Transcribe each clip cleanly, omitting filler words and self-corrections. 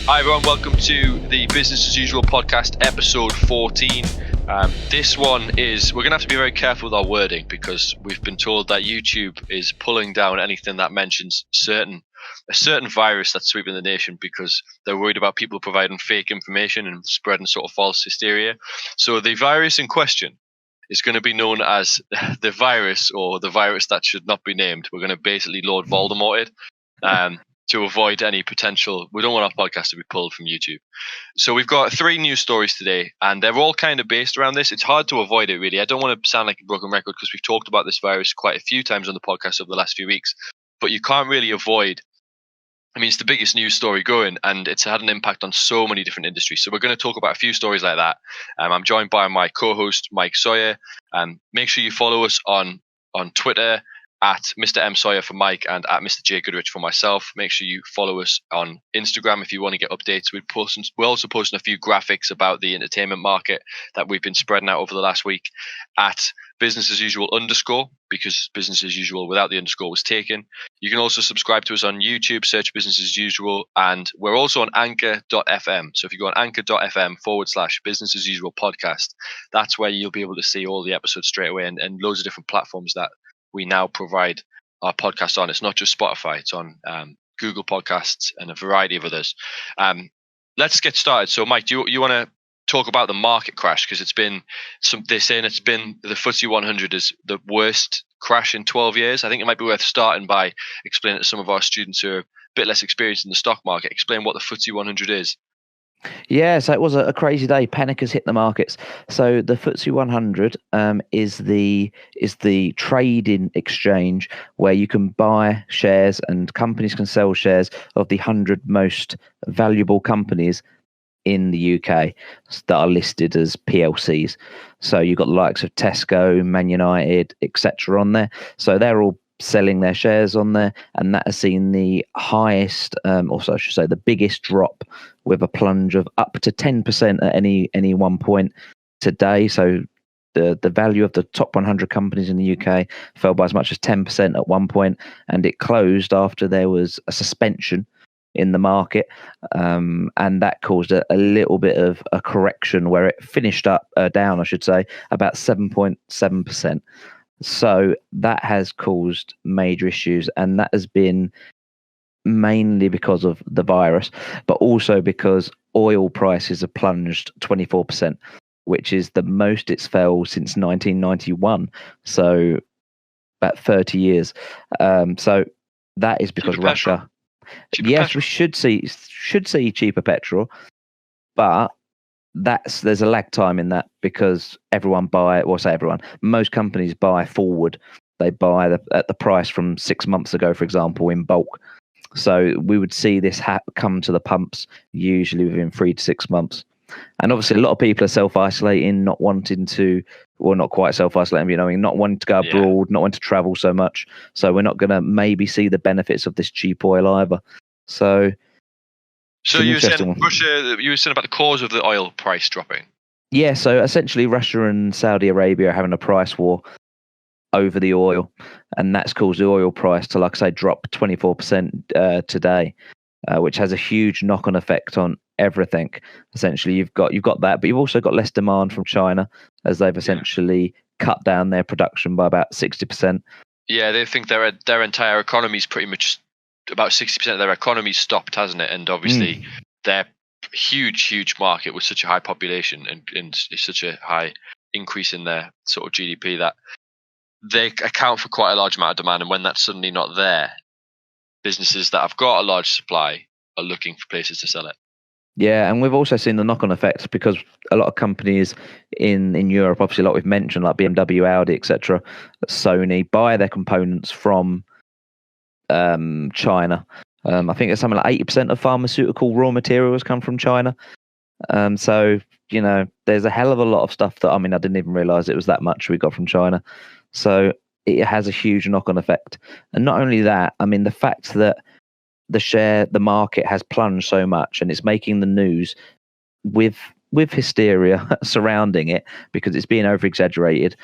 Hi everyone, welcome to the Business as Usual podcast, episode 14. This one is, we're going to have to be very careful with our wording because we've been told that YouTube is pulling down anything that mentions a certain virus that's sweeping the nation because they're worried about people providing fake information and spreading sort of false hysteria. So the virus in question is going to be known as the virus, or the virus that should not be named. We're going to basically Lord Voldemort it. To avoid any potential, we don't want our podcast to be pulled from YouTube. So we've got 3 news stories today, and they're all kind of based around this. It's hard to avoid it, really. I don't want to sound like a broken record because we've talked about this virus quite a few times on the podcast over the last few weeks, but you can't really avoid. I mean, it's the biggest news story going, and it's had an impact on so many different industries. So we're going to talk about a few stories like that. I'm joined by my co-host, Mike Sawyer. Make sure you follow us on Twitter, at Mr. M. Sawyer for Mike and at Mr. J. Goodrich for myself. Make sure you follow us on Instagram if you want to get updates. We're also posting a few graphics about the entertainment market that we've been spreading out over the last week at business as usual _ because business as usual without the underscore was taken. You can also subscribe to us on YouTube, search business as usual, and we're also on anchor.fm. So if you go on anchor.fm / business as usual podcast, that's where you'll be able to see all the episodes straight away and loads of different platforms that we now provide our podcast on. It's not just Spotify, it's on Google Podcasts and a variety of others. Let's get started. So Mike, do you want to talk about the market crash? Because they're saying it's been the FTSE 100 is the worst crash in 12 years. I think it might be worth starting by explaining to some of our students who are a bit less experienced in the stock market, explain what the FTSE 100 is. Yeah, so it was a crazy day. Panic has hit the markets. So the FTSE 100 is the trading exchange where you can buy shares and companies can sell shares of the 100 most valuable companies in the UK that are listed as PLCs. So you've got the likes of Tesco, Man United, etc. on there. So they're all selling their shares on there, and that has seen the highest, also I should say the biggest drop, with a plunge of up to 10% at any one point today. So the value of the top 100 companies in the UK fell by as much as 10% at one point, and it closed after there was a suspension in the market, and that caused a little bit of a correction where it finished up down, I should say, about 7.7%. So that has caused major issues, and that has been mainly because of the virus, but also because oil prices have plunged 24%, which is the most it's fell since 1991. So about 30 years. So that is because Russia. Yes, we should see cheaper petrol, but there's a lag time in that because most companies buy forward. They buy at the price from 6 months ago, for example, in bulk. So we would see this come to the pumps usually within 3 to 6 months. And obviously a lot of people are self-isolating, not wanting to, well, not quite self-isolating, not wanting to go abroad, not wanting to travel so much. So we're not going to maybe see the benefits of this cheap oil either. So you were saying Russia, you were saying about the cause of the oil price dropping. Yeah, so essentially Russia and Saudi Arabia are having a price war over the oil, and that's caused the oil price to, like I say, drop 24% today, which has a huge knock-on effect on everything. Essentially, you've got that, but you've also got less demand from China as they've essentially cut down their production by about 60%. Yeah, they think their entire economy is pretty much about 60% of their economy stopped, hasn't it? And obviously, their huge market with such a high population and such a high increase in their sort of GDP that they account for quite a large amount of demand. And when that's suddenly not there, businesses that have got a large supply are looking for places to sell it. Yeah, and we've also seen the knock-on effects because a lot of companies in Europe, obviously, like we've mentioned, like BMW, Audi, etc., Sony, buy their components from China. I think it's something like 80% of pharmaceutical raw materials come from China. So, there's a hell of a lot of stuff that, I didn't even realize it was that much we got from China. So it has a huge knock-on effect. And not only that, the fact that the market has plunged so much and it's making the news with hysteria surrounding it because it's being over-exaggerated.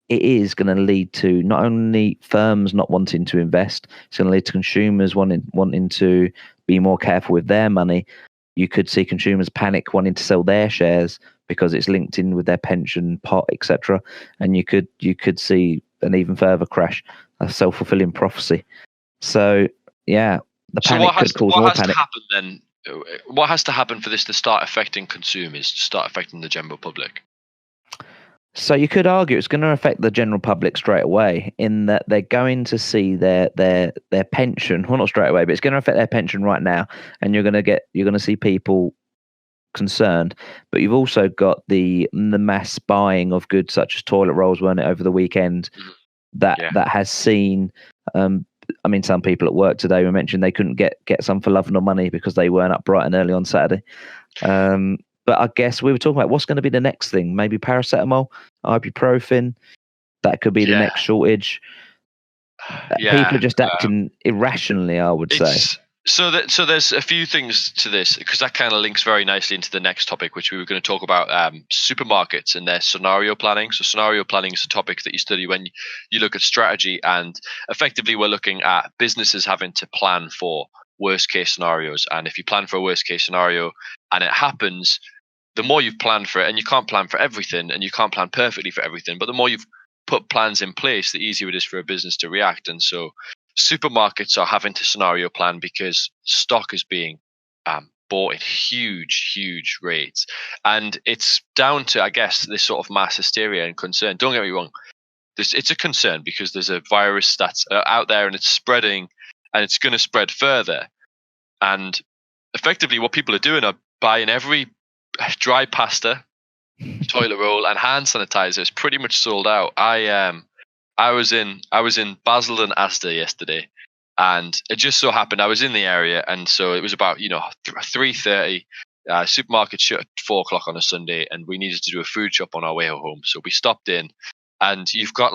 it is going to lead to not only firms not wanting to invest, it's going to lead to consumers wanting to be more careful with their money. You could see consumers panic wanting to sell their shares because it's linked in with their pension pot, etc. And you could see an even further crash, a self-fulfilling prophecy. So yeah, the panic could cause more panic. What has to happen for this to start affecting consumers, to start affecting the general public? So you could argue it's going to affect the general public straight away, in that they're going to see their pension, well, not straight away, but it's going to affect their pension right now, and you're going to see people concerned. But you've also got the mass buying of goods such as toilet rolls, weren't it, over the weekend, that has seen. I mean, some people at work today were mentioned they couldn't get some for love nor money because they weren't up bright and early on Saturday. But I guess we were talking about what's going to be the next thing. Maybe paracetamol, ibuprofen. That could be the next shortage. People are just acting irrationally, I would say. So there's a few things to this, because that kind of links very nicely into the next topic, which we were going to talk about, supermarkets and their scenario planning. So scenario planning is a topic that you study when you look at strategy, and effectively we're looking at businesses having to plan for worst case scenarios. And if you plan for a worst case scenario and it happens, the more you've planned for it, and you can't plan for everything and you can't plan perfectly for everything, but the more you've put plans in place, the easier it is for a business to react. And so supermarkets are having to scenario plan because stock is being bought at huge rates. And it's down to, I guess, this sort of mass hysteria and concern. Don't get me wrong. It's a concern because there's a virus that's out there and it's spreading, and it's going to spread further. And effectively what people are doing are buying every dry pasta, toilet roll, and hand sanitizer is pretty much sold out. I was in Basel and Asda yesterday, and it just so happened I was in the area, and so it was about 3:30. Supermarket shut at 4:00 on a Sunday, and we needed to do a food shop on our way home. So we stopped in, and you've got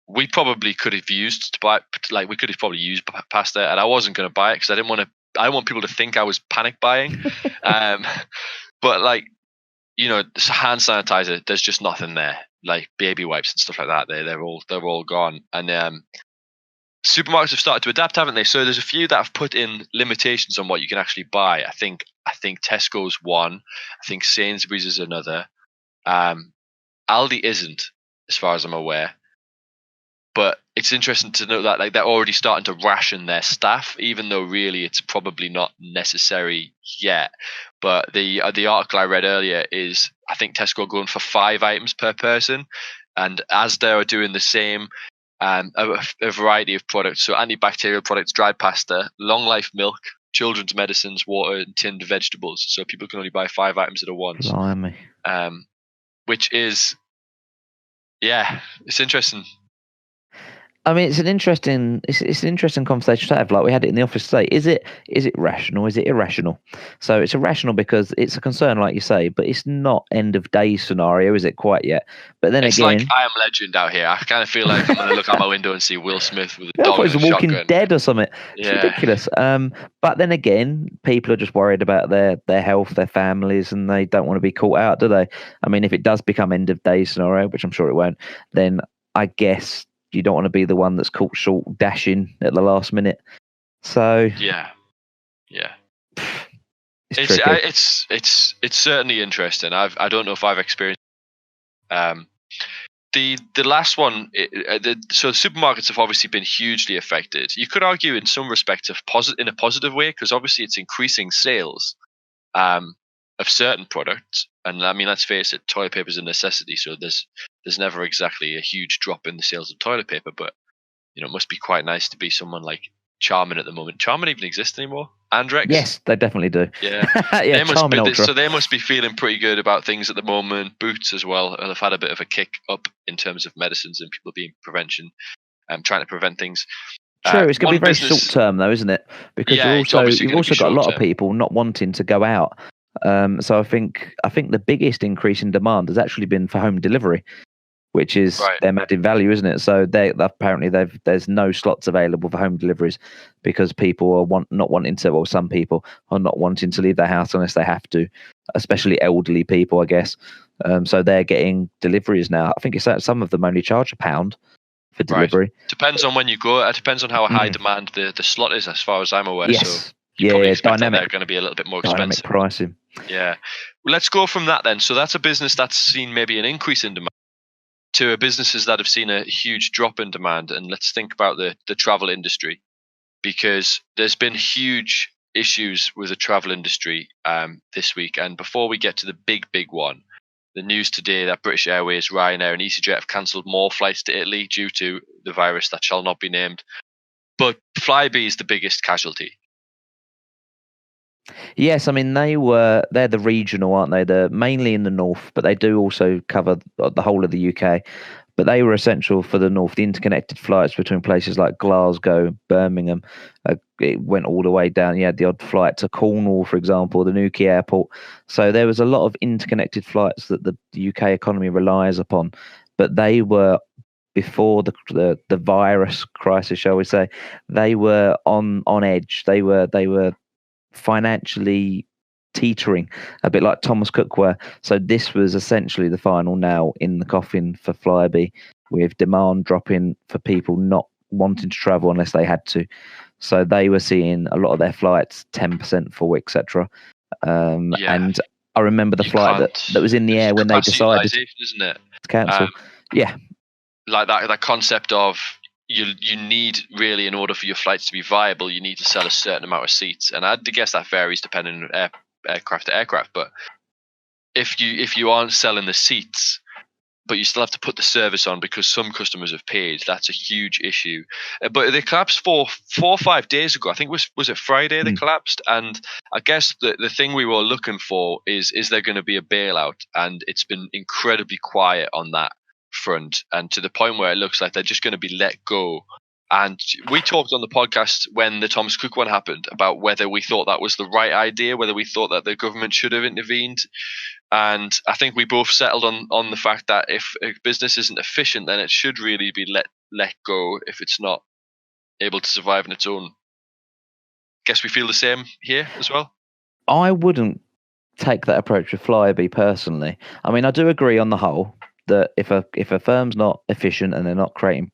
we probably could have used to buy, we could have probably used pasta, and I wasn't going to buy it because I didn't want people to think I was panic buying. But hand sanitizer, there's just nothing there. Like baby wipes and stuff like that, they're all gone. And supermarkets have started to adapt, haven't they? So there's a few that have put in limitations on what you can actually buy. I think Tesco's one. I think Sainsbury's is another. Aldi isn't, as far as I'm aware. But it's interesting to note that they're already starting to ration their staff, even though really it's probably not necessary yet. But the article I read earlier is, I think Tesco are going for 5 items per person, and Asda are doing the same. A variety of products, so antibacterial products, dried pasta, long life milk, children's medicines, water, and tinned vegetables. So people can only buy 5 items at a once. Blimey. Which is, it's interesting. I mean, it's an interesting conversation to have. Like we had it in the office today. Is it rational? Is it irrational? So it's irrational because it's a concern, like you say, but it's not end of day scenario, is it quite yet? But then it's again, like I Am Legend out here. I kind of feel like I'm going to look out my window and see Will Smith with a dog and a shotgun. Walking Dead or something. It's ridiculous. But then again, people are just worried about their health, their families, and they don't want to be caught out, do they? I mean, if it does become end of day scenario, which I'm sure it won't, then I guess you don't want to be the one that's caught short dashing at the last minute. So it's certainly interesting. I don't know if I've experienced the last one. So supermarkets have obviously been hugely affected. You could argue in some respects in a positive way, because obviously it's increasing sales of certain products. And I mean, let's face it, toilet paper is a necessity, so there's never exactly a huge drop in the sales of toilet paper. But it must be quite nice to be someone like Charmin at the moment. Charmin even exists anymore? Andrex? Yes, they definitely do. Yeah, Charmin Ultra. So they must be feeling pretty good about things at the moment. Boots as well have had a bit of a kick up in terms of medicines and people being trying to prevent things. True, it's going to be very short term though, isn't it? Because you've also got a lot of people not wanting to go out. So I think the biggest increase in demand has actually been for home delivery. which is them added value, isn't it? So apparently there's no slots available for home deliveries because people are not wanting to, well, some people are not wanting to leave their house unless they have to, especially elderly people, I guess. So they're getting deliveries now. I think it's that some of them only charge £1 for delivery. Right. Depends on when you go. It depends on how high demand the slot is, as far as I'm aware. Yes. So you probably expect dynamic, that they're going to be a little bit more expensive. Dynamic pricing. Yeah. Let's go from that then. So that's a business that's seen maybe an increase in demand to businesses that have seen a huge drop in demand. And let's think about the travel industry, because there's been huge issues with the travel industry this week. And before we get to the big one, the news today that British Airways, Ryanair and EasyJet have cancelled more flights to Italy due to the virus that shall not be named. But Flybe is the biggest casualty. Yes, I mean they're the regional, aren't they? They're mainly in the north, but they do also cover the whole of the UK. But they were essential for the north. The interconnected flights between places like Glasgow, Birmingham, it went all the way down. You had the odd flight to Cornwall, for example, the Newquay airport. So there was a lot of interconnected flights that the UK economy relies upon. But they were, before the virus crisis, shall we say, they were on edge. They were financially teetering, a bit like Thomas Cook were. So this was essentially the final nail in the coffin for Flybe, with demand dropping for people not wanting to travel unless they had to. So they were seeing a lot of their flights 10% full, etc. And I remember the flight that was in the air when they decided, isn't it, to cancel. Like that concept of you need, really, in order for your flights to be viable, you need to sell a certain amount of seats, and I'd guess that varies depending on aircraft to aircraft. But if you aren't selling the seats, but you still have to put the service on because some customers have paid, that's a huge issue. But they collapsed 4 or 5 days ago. I think was it Friday they collapsed, and I guess the thing we were looking for is there going to be a bailout, and it's been incredibly quiet on that front, and to the point where it looks like they're just going to be let go. And we talked on the podcast when the Thomas Cook one happened about whether we thought that was the right idea, whether we thought that the government should have intervened. And I think we both settled on the fact that if a business isn't efficient, then it should really be let go if it's not able to survive on its own. Guess we feel the same here as well. I wouldn't take that approach with Flybe personally. I mean, I do agree on the whole that if a firm's not efficient and they're not creating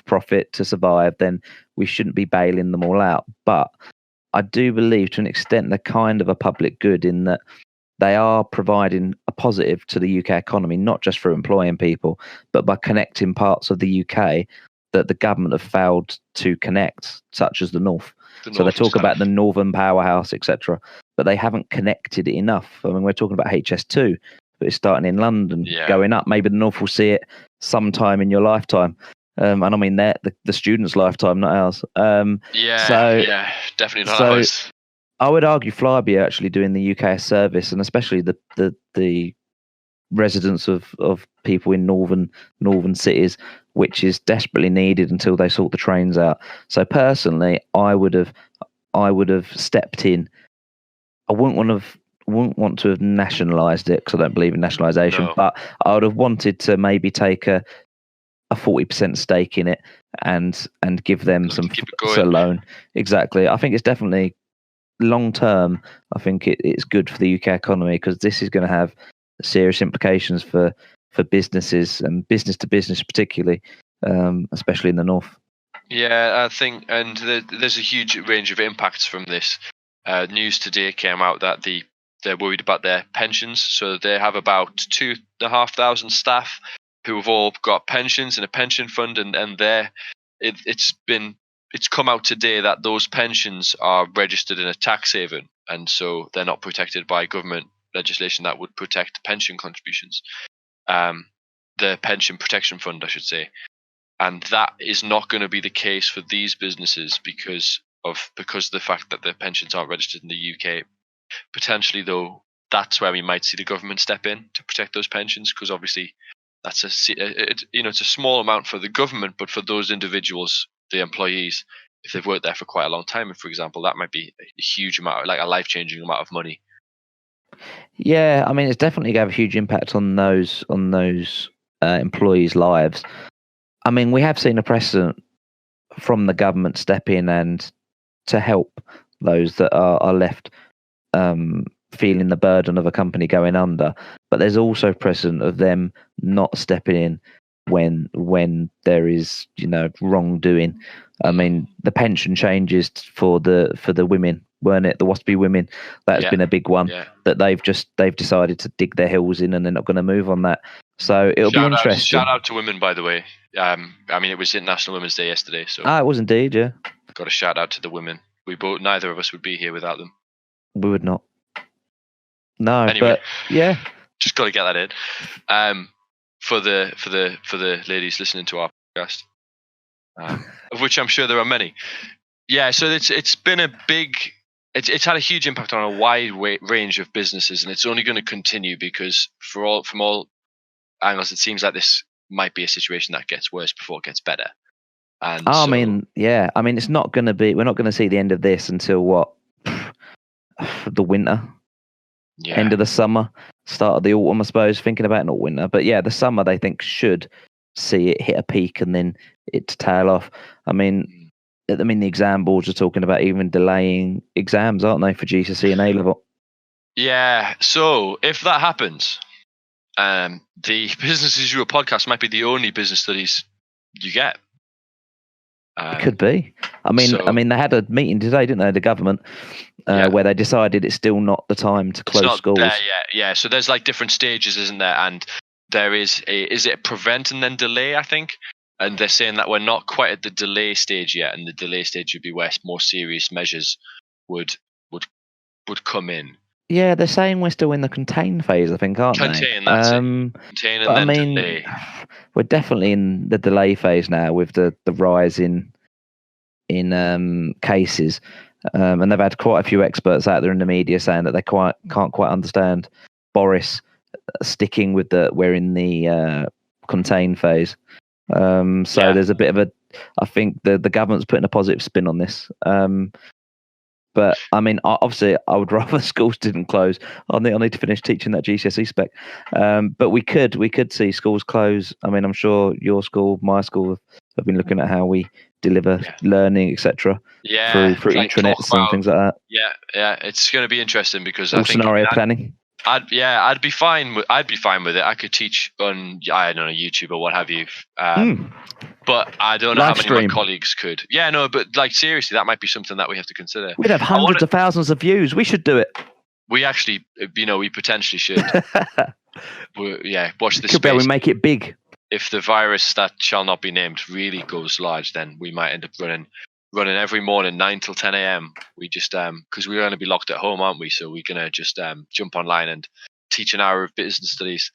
profit to survive, then we shouldn't be bailing them all out. But I do believe, to an extent, they're kind of a public good in that they are providing a positive to the UK economy, not just for employing people, but by connecting parts of the UK that the government have failed to connect, such as the north. So they talk about the northern powerhouse, etc., but they haven't connected it enough. I mean, we're talking about HS2, but it's starting in London, going up. Maybe the north will see it sometime in your lifetime. And I mean, the students' lifetime, not ours. Definitely not ours. I would argue Flybe are actually doing the UK a service, and especially the residents of people in northern cities, which is desperately needed until they sort the trains out. So personally, I would have stepped in. I wouldn't want to have nationalised it because I don't believe in nationalisation, but I would have wanted to maybe take a 40% stake in it and give them some loan. Exactly. I think it's definitely long term. I think it's good for the UK economy because this is going to have serious implications for businesses and business to business, particularly, especially in the north. Yeah, I think, and there's a huge range of impacts from this. News today came out that they're worried about their pensions, so they have about 2,500 staff who have all got pensions in a pension fund, and it's come out today that those pensions are registered in a tax haven, and so they're not protected by government legislation that would protect pension contributions. The pension protection fund, I should say. And that is not going to be the case for these businesses because of the fact that their pensions aren't registered in the UK. Potentially, though, that's where we might see the government step in to protect those pensions, because obviously that's it's a small amount for the government, but for those individuals, the employees, if they've worked there for quite a long time, for example, that might be a huge amount, like a life-changing amount of money. Yeah, I mean, it's definitely going to have a huge impact on those employees' lives. I mean, we have seen a precedent from the government step in and to help those that are left feeling the burden of a company going under. But there's also precedent of them not stepping in when there is, wrongdoing. I mean, the pension changes for the women, weren't it? The WASPy women. That's been a big one that they've decided to dig their heels in, and they're not going to move on that. So it'll be interesting. Shout out to women, by the way. I mean, it was International Women's Day yesterday, so it was indeed, yeah. Got a shout out to the women. Neither of us would be here without them. We would not. No, anyway, but yeah, just got to get that in. For the ladies listening to our podcast, of which I'm sure there are many. Yeah, so it's been a big. It's had a huge impact on a wide range of businesses, and it's only going to continue because from all angles, it seems like this might be a situation that gets worse before it gets better. And I mean, it's not going to be. We're not going to see the end of this until what? The winter. Yeah. End of the summer, start of the autumn, I suppose. Thinking about not winter, but yeah, the summer they think should see it hit a peak and then it to tail off. I mean, the exam boards are talking about even delaying exams, aren't they, for GCSE and A level? Yeah. So if that happens, the Business as Usual podcast might be the only business studies you get. It could be. I mean, they had a meeting today, didn't they, the government, where they decided it's still not the time to close schools. Yeah. So there's like different stages, isn't there? And there is it prevent and then delay, I think. And they're saying that we're not quite at the delay stage yet, and the delay stage would be where more serious measures would come in. Yeah, they're saying we're still in the contain phase, I think, aren't they? Contain, that's it. Contain and then delay. We're definitely in the delay phase now with the rise in cases, and they've had quite a few experts out there in the media saying that they can't quite understand Boris sticking with we're in the contain phase. There's a bit of I think the government's putting a positive spin on this. But I mean, obviously, I would rather schools didn't close. I need to finish teaching that GCSE spec. But we could see schools close. I mean, I'm sure your school, my school, have been looking at how we deliver learning, etc. through like intranets and things like that. Yeah, it's going to be interesting because I think scenario planning. I'd be fine with it. I could teach on, I don't know, YouTube or what have you. But I don't know how many of my colleagues could. Yeah, no, but like seriously, that might be something that we have to consider. We'd have hundreds of thousands of views. We should do it. We actually, we potentially should. Watch this space. Could be able to make it big. If the virus that shall not be named really goes large, then we might end up running every morning 9 till 10 a.m. We just because we're going to be locked at home, aren't we? So we're going to just jump online and teach an hour of business studies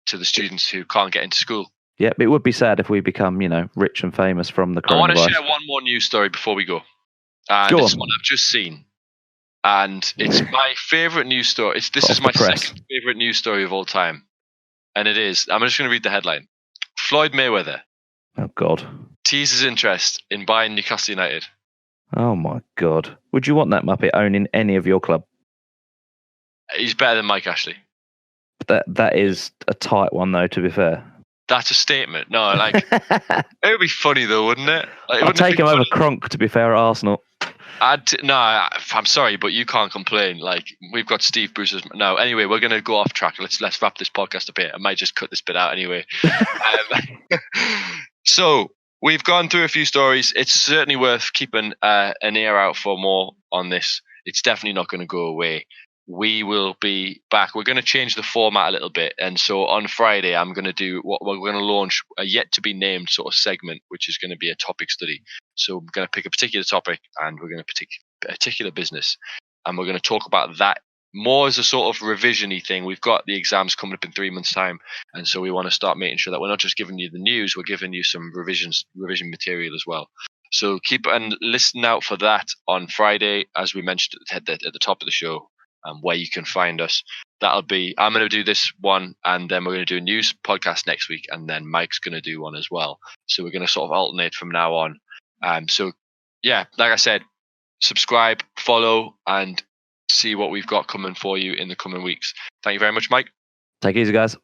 to the students who can't get into school. Yeah, it would be sad if we become, rich and famous from the coronavirus. I want to share one more news story before we go. And it's one I've just seen. And it's my favourite news story. This is my second favourite news story of all time. And it is, I'm just going to read the headline. Floyd Mayweather. Oh, God. Teases interest in buying Newcastle United. Oh, my God. Would you want that Muppet owning any of your club? He's better than Mike Ashley. That is a tight one, though, to be fair. That's a statement. No, like it would be funny though, wouldn't it? Like, I'd take him over Kronk, to be fair, at Arsenal. I'm sorry, but you can't complain. Like we've got Steve Bruce's. No, anyway, we're gonna go off track. Let's wrap this podcast up here. I might just cut this bit out anyway. So we've gone through a few stories. It's certainly worth keeping an ear out for more on this. It's definitely not going to go away. We will be back. We're going to change the format a little bit. And so on Friday, I'm going to do what we're going to launch a yet to be named sort of segment, which is going to be a topic study. So we're going to pick a particular topic and we're going to pick a particular business. And we're going to talk about that more as a sort of revision-y thing. We've got the exams coming up in 3 months' time. And so we want to start making sure that we're not just giving you the news, we're giving you some revision material as well. So keep and listen out for that on Friday, as we mentioned at the top of the show. Where you can find us. I'm going to do this one, and then we're going to do a news podcast next week, and then Mike's going to do one as well. So we're going to sort of alternate from now on. So yeah, like I said, subscribe, follow, and see what we've got coming for you in the coming weeks. Thank you very much, Mike. Take it easy, guys.